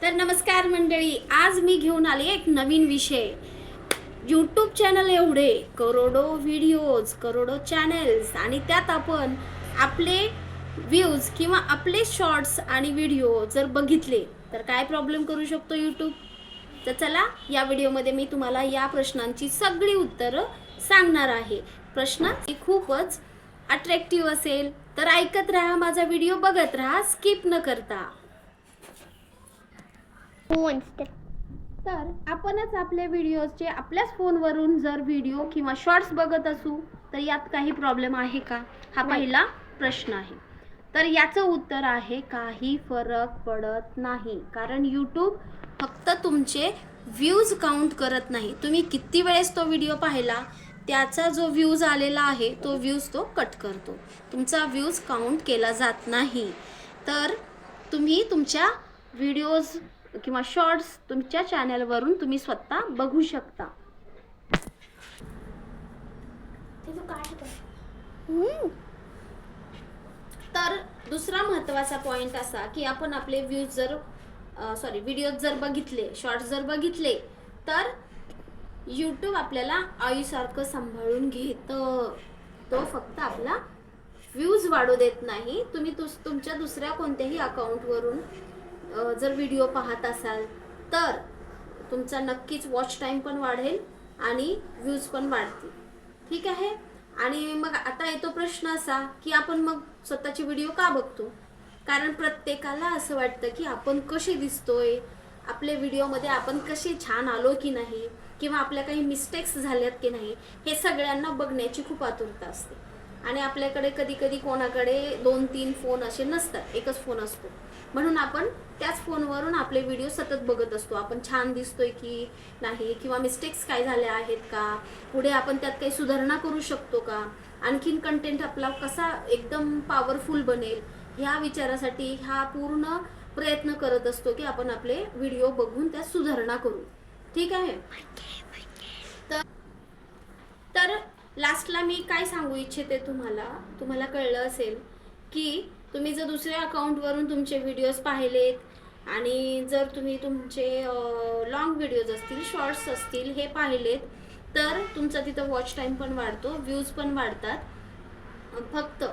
तर नमस्कार मंडळी, आज मी घेऊन आले एक नवीन विषय. यूट्यूब चॅनल एवढे करोडो व्हिडिओज, करोडो चॅनल्स, आणि त्यात आपण आपले व्ह्यूज किंवा आपले शॉर्ट्स आणि व्हिडिओ जर बघितले तर काय प्रॉब्लेम करू शकतो यूट्यूब. तर चला, या व्हिडिओमध्ये मी तुम्हाला या प्रश्नांची सगळी उत्तरं सांगणार आहे. प्रश्न खूपच अट्रॅक्टिव्ह असेल तर ऐकत राहा, माझा व्हिडिओ बघत राहा, स्किप न करता. तर आपणच आपल्या व्हिडिओचे आपल्याच फोनवरून जर व्हिडिओ किंवा शॉर्ट्स बघत असू तर यात काही प्रॉब्लेम आहे का, हा पहिला प्रश्न आहे. तर याचं उत्तर आहे काही फरक पडत नाही. कारण यूट्यूब फक्त तुमचे व्ह्यूज काउंट करत नाही. तुम्ही किती वेळेस तो व्हिडिओ पाहिला त्याचा जो व्ह्यूज आलेला आहे तो व्ह्यूज तो कट करतो. तुमचा व्ह्यूज काउंट केला जात नाही. तर तुम्ही तुमच्या व्हिडिओज किंवा शॉर्ट्स तुमच्या चॅनलवरून तुम्ही स्वतः बघू शकता. तर दुसरा महत्त्वाचा पॉइंट असा की आपण आपले व्ह्यूज जर व्हिडिओज जर बघितले, शॉर्ट्स जर बघितले तर यूट्यूब आपल्याला आईसारखं सांभाळून घेतं. तो फक्त आपला व्ह्यूज वाढू देत नाही. तुम्ही तुमच्या दुसऱ्या कोणत्याही अकाउंटवरून जर व्हिडिओ पाहत असाल तर तुमचा नक्कीच वॉच टाइम पण वाढेल आणि व्ह्यूज पण वाढतील. ठीक आहे. आणि मग आता येतो प्रश्न असा की आपण मग स्वतःचे व्हिडिओ का बघतो. कारण प्रत्येकाला असं वाटतं की आपण कसे दिसतोय, आपल्या व्हिडिओमध्ये आपण कसे छान आलो की नाही, किंवा आपल्या काही मिस्टेक्स झाल्यात की नाही, हे सगळ्यांना बघण्याची खूप आतुरता असते. आणि आपल्याकडे कधी कधी कोणाकडे 2-3 फोन असे नसतात, एकच फोन असतो. म्हणून आपण त्याच फोनवरून आपले व्हिडिओ सतत बघत असतो. आपण छान दिसतोय की नाही, किंवा मिस्टेक्स काय झाल्या आहेत का, पुढे आपण त्यात काही सुधारणा करू शकतो का, आणखीन कंटेंट आपला कसा एकदम पॉवरफुल बनेल, ह्या विचारासाठी हा पूर्ण प्रयत्न करत असतो की आपण आपले व्हिडिओ बघून त्यात सुधारणा करू. ठीक आहे. तर लास्टला मी काय सांगू इच्छिते, तुम्हाला कळलं असेल की तुम्ही जर दुसऱ्या अकाउंटवरून तुमचे व्हिडिओज पाहिलेत आणि जर तुम्ही तुमचे लॉंग व्हिडिओज असतील, शॉर्ट्स असतील, हे पाहिलेत तर तुमचा तिथं वॉच टाइम पण वाढतो, व्ह्यूज पण वाढतात. फक्त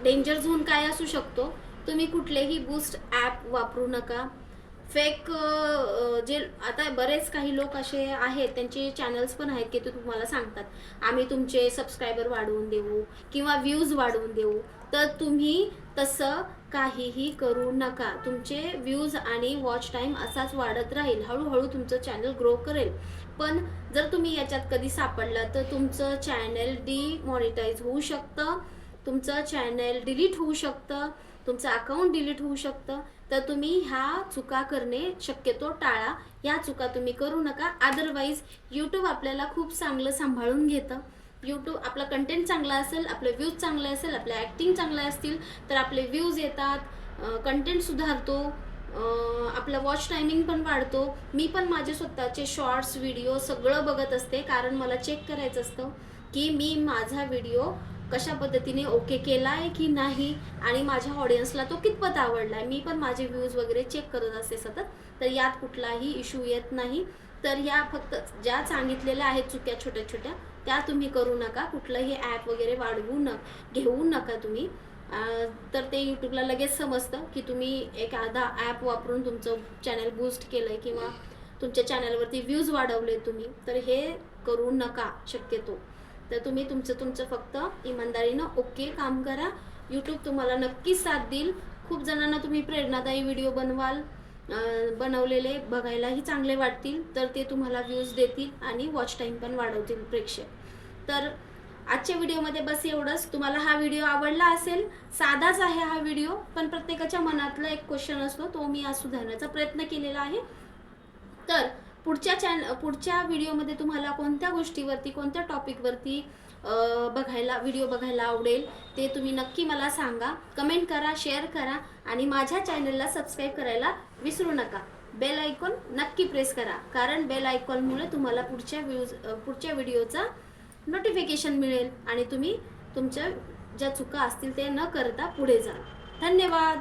डेंजर झोन काय असू शकतो, तुम्ही कुठलेही बूस्ट ॲप वापरू नका. फेक जे आता बरेच काही लोक असे आहेत, त्यांचे चॅनल्स पण आहेत की ते तुम्हाला सांगतात आम्ही तुमचे सबस्क्रायबर वाढवून देऊ किंवा व्ह्यूज वाढवून देऊ. तर तुम्ही तसं काहीही करू नका. तुमचे व्ह्यूज आणि वॉच टाइम असाच वाढत राहील, हळूहळू तुमचं चॅनल ग्रो करेल. पण जर तुम्ही याच्यात कधी सापडला तर तुमचं चॅनल डिमॉनिटाईज होऊ शकतं, तुमचं चॅनल डिलीट होऊ शकतं, तुमचं अकाउंट डिलीट होऊ शकतं. तर तुम्ही ह्या चुका करणे शक्यतो टाळा. ह्या चुका तुम्ही करू नका. अदरवाईज यूट्यूब आपल्याला खूप चांगलं सांभाळून घेतं. यूट्यूब आपला कंटेंट चांगला असेल, आपले व्ह्यूज चांगले असेल, आपल्या ॲक्टिंग चांगल्या असतील तर आपले व्ह्यूज येतात, कंटेंट सुधारतो, आपला वॉच टायमिंग पण वाढतो. मी पण माझे स्वतःचे शॉर्ट्स व्हिडिओ सगळं बघत असते, कारण मला चेक करायचं असतं की मी माझा व्हिडिओ कशा पद्धतीने ओके केला आहे की नाही आणि माझ्या ऑडियन्सला तो कितपत आवडला आहे. मी पण माझे व्ह्यूज वगैरे चेक करत असते सतत. तर यात कुठलाही इश्यू येत नाही. तर ह्या फक्त ज्या सांगितलेल्या आहेत चुक्या छोट्या छोट्या त्या तुम्ही करू नका. कुठलंही ॲप वगैरे घेऊ नका तुम्ही. तर ते यूट्यूबला लगेच समजतं की तुम्ही एखादा ॲप वापरून तुमचं चॅनल बूस्ट केलं आहे किंवा तुमच्या चॅनलवरती व्ह्यूज वाढवले तुम्ही. तर हे करू नका शक्यतो. तर तुम्ही तुमचं फक्त इमानदारीनं ओके काम करा. यूट्यूब तुम्हाला नक्कीच साथ देईल. खूप जणांना तुम्ही प्रेरणादायी व्हिडिओ बनवलेले बघायलाही चांगले वाटतील, तर ते तुम्हाला व्ह्यूज देतील आणि वॉच टाईम पण वाढवतील प्रेक्षक. तर आजच्या व्हिडिओमध्ये बस एवढंच. तुम्हाला हा व्हिडिओ आवडला असेल. साधाच आहे हा व्हिडिओ, पण प्रत्येकाच्या मनातला एक क्वेश्चन असतो, तो मी आज सुधारण्याचा प्रयत्न केलेला आहे. तर पुढच्या व्हिडिओमध्ये तुम्हाला कोणत्या गोष्टीवरती, कोणत्या टॉपिकवरती व्हिडिओ बघायला आवडेल ते तुम्ही नक्की मला सांगा. कमेंट करा, शेअर करा आणि माझ्या चॅनलला सबस्क्राईब करायला विसरू नका. बेल आयकॉन नक्की प्रेस करा, कारण बेल आयकॉनमुळे तुम्हाला पुढच्या व्हिडिओचा नोटिफिकेशन मिळेल आणि तुम्ही तुमच्या ज्या चुका असतील ते न करता पुढे जा. धन्यवाद.